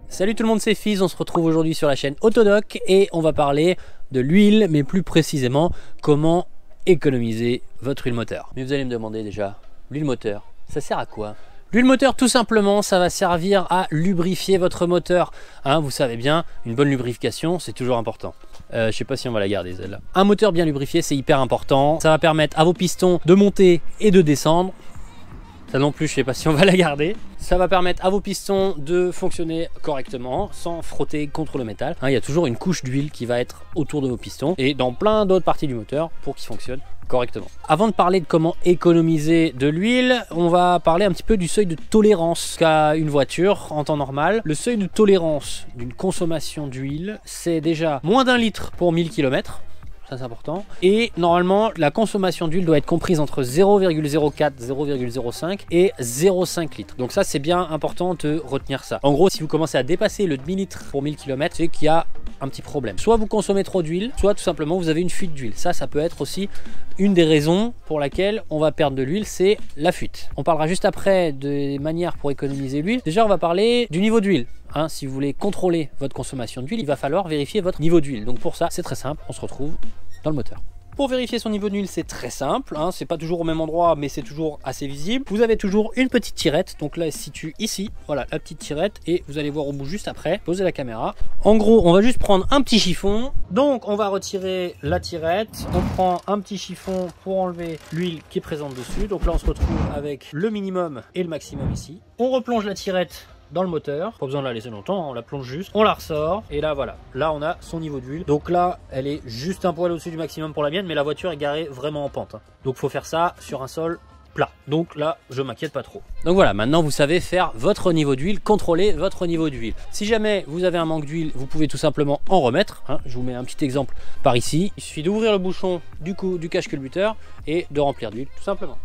Salut tout le monde, c'est Fiz, on se retrouve aujourd'hui sur la chaîne Autodoc et on va parler de l'huile, mais plus précisément comment économiser votre huile moteur. Mais vous allez me demander déjà, l'huile moteur, ça sert à quoi? L'huile moteur, tout simplement, ça va servir à lubrifier votre moteur. Hein, vous savez bien, une bonne lubrification, c'est toujours important. Je sais pas si on va la garder celle-là. Un moteur bien lubrifié, c'est hyper important. Ça va permettre à vos pistons de monter et de descendre. Ça non plus, je sais pas si on va la garder. Ça va permettre à vos pistons de fonctionner correctement sans frotter contre le métal. Hein, il y a toujours une couche d'huile qui va être autour de vos pistons et dans plein d'autres parties du moteur pour qu'ils fonctionnent correctement. Avant de parler de comment économiser de l'huile, on va parler un petit peu du seuil de tolérance qu'a une voiture en temps normal. Le seuil de tolérance d'une consommation d'huile, c'est déjà moins d'1 litre pour 1000 km. Ça c'est important. Et normalement, la consommation d'huile doit être comprise entre 0,04, 0,05 et 0,5 litres. Donc ça, c'est bien important de retenir ça. En gros, si vous commencez à dépasser le demi-litre pour 1000 km, c'est qu'il y a un petit problème. Soit vous consommez trop d'huile, soit tout simplement vous avez une fuite d'huile. Ça peut être aussi une des raisons pour laquelle on va perdre de l'huile, c'est la fuite. On parlera juste après des manières pour économiser l'huile. Déjà, on va parler du niveau d'huile. Hein, si vous voulez contrôler votre consommation d'huile, il va falloir vérifier votre niveau d'huile. Donc pour ça, c'est très simple, on se retrouve dans le moteur. Pour vérifier son niveau d'huile, c'est très simple, hein, c'est pas toujours au même endroit, mais c'est toujours assez visible. Vous avez toujours une petite tirette, donc là elle se situe ici, voilà la petite tirette, et vous allez voir au bout juste après, posez la caméra. En gros, on va juste prendre un petit chiffon, donc on va retirer la tirette, on prend un petit chiffon pour enlever l'huile qui est présente dessus, donc là on se retrouve avec le minimum et le maximum ici. On replonge la tirette dans le moteur, pas besoin de la laisser longtemps, on la plonge juste, on la ressort et là voilà, là on a son niveau d'huile. Donc là elle est juste un poil au-dessus du maximum pour la mienne, mais la voiture est garée vraiment en pente, hein. Donc faut faire ça sur un sol plat, donc là je m'inquiète pas trop. Donc voilà, maintenant vous savez faire votre niveau d'huile, contrôler votre niveau d'huile. Si jamais vous avez un manque d'huile, vous pouvez tout simplement en remettre, hein. Je vous mets un petit exemple par ici, il suffit d'ouvrir le bouchon du cache culbuteur et de remplir d'huile tout simplement.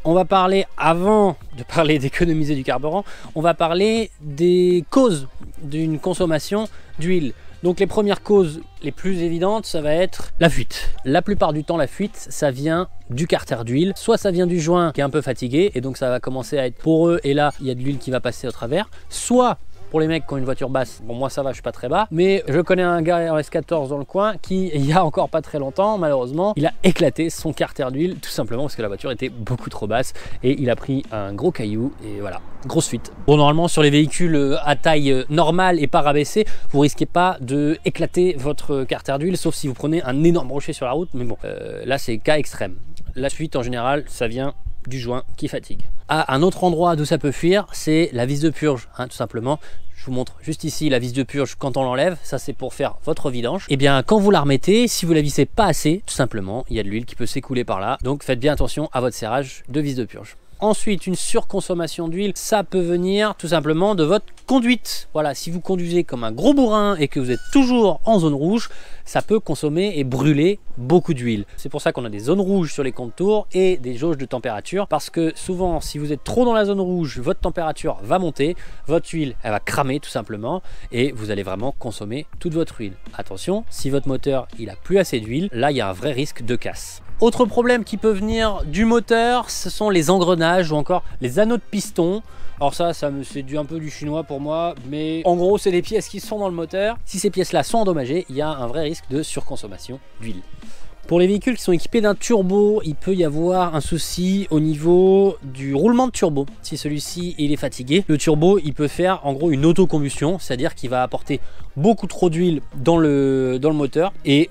On va parler, avant de parler d'économiser du carburant, on va parler des causes d'une consommation d'huile. Donc les premières causes les plus évidentes, ça va être la fuite. La plupart du temps, la fuite, ça vient du carter d'huile. Soit ça vient du joint qui est un peu fatigué et donc ça va commencer à être poreux et là, il y a de l'huile qui va passer au travers. Soit pour les mecs qui ont une voiture basse, bon moi ça va, je suis pas très bas, mais je connais un gars en S14 dans le coin qui, il y a encore pas très longtemps, malheureusement, il a éclaté son carter d'huile, tout simplement parce que la voiture était beaucoup trop basse et il a pris un gros caillou et voilà, grosse fuite. Bon, normalement sur les véhicules à taille normale et pas rabaissée, vous risquez pas de éclater votre carter d'huile, sauf si vous prenez un énorme rocher sur la route, mais bon, là c'est cas extrême. La fuite en général, ça vient du joint qui fatigue. À un autre endroit d'où ça peut fuir, c'est la vis de purge, hein, tout simplement. Je vous montre juste ici la vis de purge quand on l'enlève, ça c'est pour faire votre vidange. Et bien quand vous la remettez, si vous la vissez pas assez, tout simplement, il y a de l'huile qui peut s'écouler par là. Donc faites bien attention à votre serrage de vis de purge. Ensuite, une surconsommation d'huile, ça peut venir tout simplement de votre conduite. Voilà, si vous conduisez comme un gros bourrin et que vous êtes toujours en zone rouge, ça peut consommer et brûler beaucoup d'huile. C'est pour ça qu'on a des zones rouges sur les contours et des jauges de température, parce que souvent, si vous êtes trop dans la zone rouge, votre température va monter, votre huile, elle va cramer tout simplement et vous allez vraiment consommer toute votre huile. Attention, si votre moteur, il a plus assez d'huile, là, il y a un vrai risque de casse. Autre problème qui peut venir du moteur, ce sont les engrenages ou encore les anneaux de piston. Alors ça c'est un peu du chinois pour moi, mais en gros c'est des pièces qui sont dans le moteur. Si ces pièces-là sont endommagées, il y a un vrai risque de surconsommation d'huile. Pour les véhicules qui sont équipés d'un turbo, il peut y avoir un souci au niveau du roulement de turbo. Si celui-ci il est fatigué, le turbo il peut faire en gros une autocombustion, c'est-à-dire qu'il va apporter beaucoup trop d'huile dans le moteur et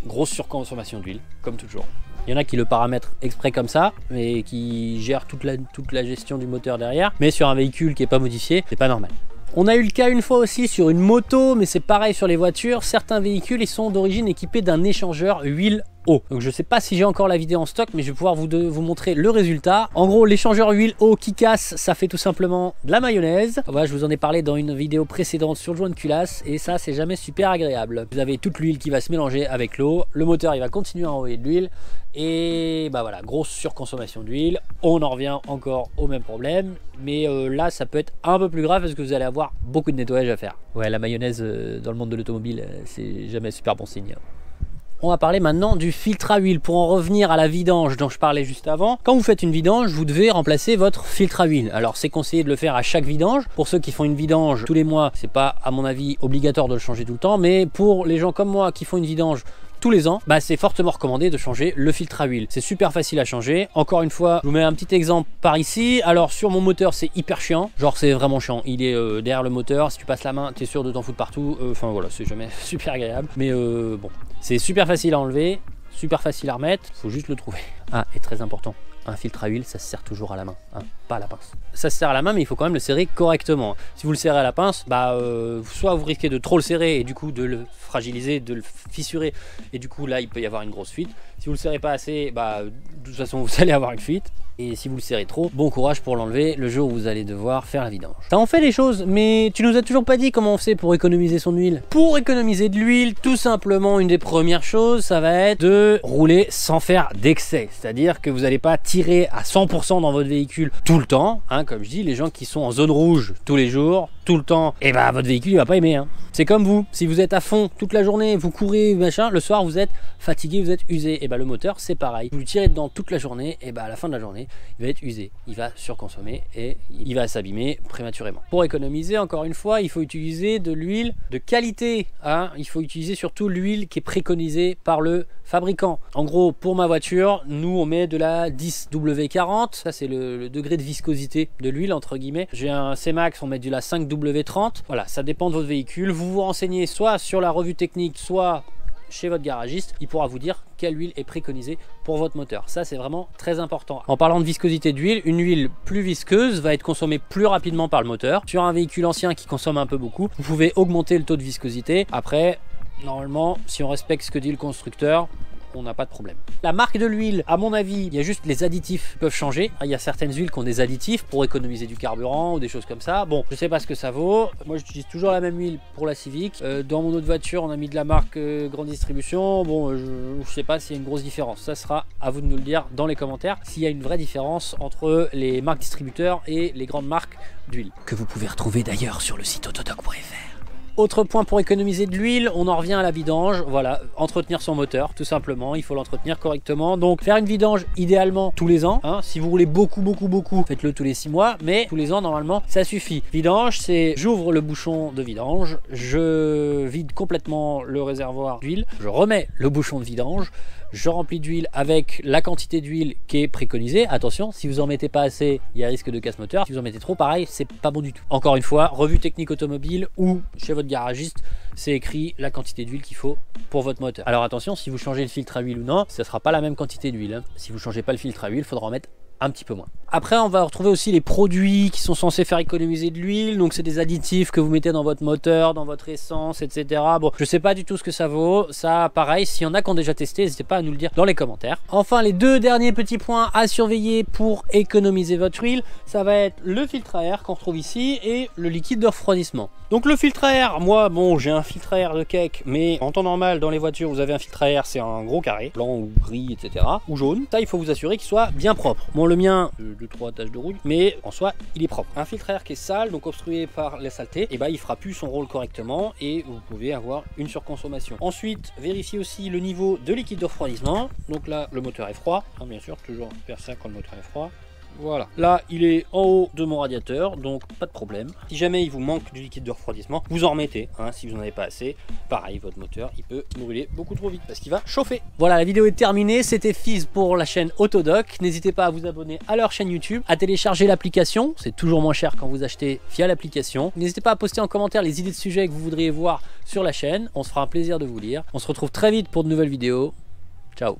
grosse surconsommation d'huile, comme toujours. Il y en a qui le paramètrent exprès comme ça, mais qui gèrent toute la gestion du moteur derrière. Mais sur un véhicule qui n'est pas modifié, c'est pas normal. On a eu le cas une fois aussi sur une moto, mais c'est pareil sur les voitures. Certains véhicules, ils sont d'origine équipés d'un échangeur huile eau. Donc je sais pas si j'ai encore la vidéo en stock, mais je vais pouvoir vous montrer le résultat. En gros, l'échangeur huile eau qui casse, ça fait tout simplement de la mayonnaise. Voilà, je vous en ai parlé dans une vidéo précédente sur le joint de culasse et ça c'est jamais super agréable. Vous avez toute l'huile qui va se mélanger avec l'eau, le moteur il va continuer à envoyer de l'huile et bah voilà, grosse surconsommation d'huile. On en revient encore au même problème, mais là ça peut être un peu plus grave parce que vous allez avoir beaucoup de nettoyage à faire. Ouais, la mayonnaise dans le monde de l'automobile, c'est jamais super bon signe. On va parler maintenant du filtre à huile. Pour en revenir à la vidange dont je parlais juste avant, quand vous faites une vidange, vous devez remplacer votre filtre à huile. Alors c'est conseillé de le faire à chaque vidange. Pour ceux qui font une vidange tous les mois, c'est pas à mon avis obligatoire de le changer tout le temps, mais pour les gens comme moi qui font une vidange tous les ans, bah c'est fortement recommandé de changer le filtre à huile. C'est super facile à changer. Encore une fois, je vous mets un petit exemple par ici. Alors sur mon moteur, c'est hyper chiant. Genre c'est vraiment chiant. Il est derrière le moteur. Si tu passes la main, tu es sûr de t'en foutre partout. Enfin voilà, c'est jamais super agréable. Mais bon, c'est super facile à enlever, super facile à remettre. Faut juste le trouver. Ah, et très important, un filtre à huile, ça se serre toujours à la main, hein, pas à la pince. Ça se serre à la main, mais il faut quand même le serrer correctement. Si vous le serrez à la pince, bah, soit vous risquez de trop le serrer et du coup de le fragiliser, de le fissurer, et du coup là il peut y avoir une grosse fuite. Si vous le serrez pas assez, bah, de toute façon vous allez avoir une fuite. Et si vous le serrez trop, bon courage pour l'enlever le jour où vous allez devoir faire la vidange. Ça en fait des choses, mais tu nous as toujours pas dit comment on fait pour économiser son huile. Pour économiser de l'huile, tout simplement, une des premières choses, ça va être de rouler sans faire d'excès. C'est-à-dire que vous n'allez pas tirer à 100% dans votre véhicule tout le temps. Hein, comme je dis, les gens qui sont en zone rouge tous les jours, tout le temps, et bah votre véhicule il va pas aimer. Hein. C'est comme vous, si vous êtes à fond toute la journée, vous courez, machin, le soir vous êtes fatigué, vous êtes usé. Et bah le moteur c'est pareil. Vous le tirez dedans toute la journée, et bah à la fin de la journée, il va être usé, il va surconsommer et il va s'abîmer prématurément. Pour économiser, encore une fois, il faut utiliser de l'huile de qualité. Hein. Il faut utiliser surtout l'huile qui est préconisée par le fabricant. En gros, pour ma voiture, nous on met de la 10W40. Ça c'est le degré de viscosité de l'huile entre guillemets. J'ai un C-Max, on met de la 5W30. Voilà, ça dépend de votre véhicule. Vous vous renseignez soit sur la revue technique, soit chez votre garagiste, il pourra vous dire quelle huile est préconisée pour votre moteur. Ça c'est vraiment très important. En parlant de viscosité d'huile, une huile plus visqueuse va être consommée plus rapidement par le moteur. Sur un véhicule ancien qui consomme un peu beaucoup, vous pouvez augmenter le taux de viscosité. Après, normalement, si on respecte ce que dit le constructeur, on n'a pas de problème. La marque de l'huile, à mon avis, il y a juste les additifs qui peuvent changer. Il y a certaines huiles qui ont des additifs pour économiser du carburant ou des choses comme ça. Bon, je sais pas ce que ça vaut. Moi, j'utilise toujours la même huile pour la Civic. Dans mon autre voiture, on a mis de la marque Grande Distribution. Bon, je sais pas s'il y a une grosse différence. Ça sera à vous de nous le dire dans les commentaires s'il y a une vraie différence entre les marques distributeurs et les grandes marques d'huile. Que vous pouvez retrouver d'ailleurs sur le site autodoc.fr. Autre point pour économiser de l'huile, on en revient à la vidange. Voilà, entretenir son moteur, tout simplement. Il faut l'entretenir correctement. Donc, faire une vidange idéalement tous les ans. Hein. Si vous roulez beaucoup, faites-le tous les 6 mois. Mais tous les ans, normalement, ça suffit. Vidange, c'est j'ouvre le bouchon de vidange, je vide complètement le réservoir d'huile, je remets le bouchon de vidange, je remplis d'huile avec la quantité d'huile qui est préconisée. Attention, si vous en mettez pas assez, il y a risque de casse moteur. Si vous en mettez trop, pareil, c'est pas bon du tout. Encore une fois, revue technique automobile ou chez votre garagiste, c'est écrit la quantité d'huile qu'il faut pour votre moteur. Alors attention, si vous changez le filtre à huile ou non, ça sera pas la même quantité d'huile. Hein. Si vous changez pas le filtre à huile, il faudra en mettre un petit peu moins. Après, on va retrouver aussi les produits qui sont censés faire économiser de l'huile. Donc c'est des additifs que vous mettez dans votre moteur, dans votre essence, etc. Bon, je sais pas du tout ce que ça vaut. Ça, pareil, s'il y en a qui ont déjà testé, n'hésitez pas à nous le dire dans les commentaires. Enfin, les deux derniers petits points à surveiller pour économiser votre huile, ça va être le filtre à air qu'on retrouve ici et le liquide de refroidissement. Donc le filtre à air, moi, bon, j'ai un filtre à air de cake, mais en temps normal, dans les voitures, vous avez un filtre à air, c'est un gros carré, blanc ou gris, etc. ou jaune. Ça, il faut vous assurer qu'il soit bien propre. Bon, le mien, 2-3 taches de rouille, mais en soi, il est propre. Un filtre à air qui est sale, donc obstrué par les saletés, et bah, il fera plus son rôle correctement et vous pouvez avoir une surconsommation. Ensuite, vérifiez aussi le niveau de liquide de refroidissement. Donc là, le moteur est froid, hein, bien sûr, toujours faire ça quand le moteur est froid. Voilà, là il est en haut de mon radiateur, donc pas de problème. Si jamais il vous manque du liquide de refroidissement, vous en remettez, hein, si vous n'en avez pas assez. Pareil, votre moteur il peut brûler beaucoup trop vite parce qu'il va chauffer. Voilà, la vidéo est terminée, c'était Fiz pour la chaîne Autodoc. N'hésitez pas à vous abonner à leur chaîne YouTube, à télécharger l'application, c'est toujours moins cher quand vous achetez via l'application. N'hésitez pas à poster en commentaire les idées de sujets que vous voudriez voir sur la chaîne, on se fera un plaisir de vous lire. On se retrouve très vite pour de nouvelles vidéos. Ciao.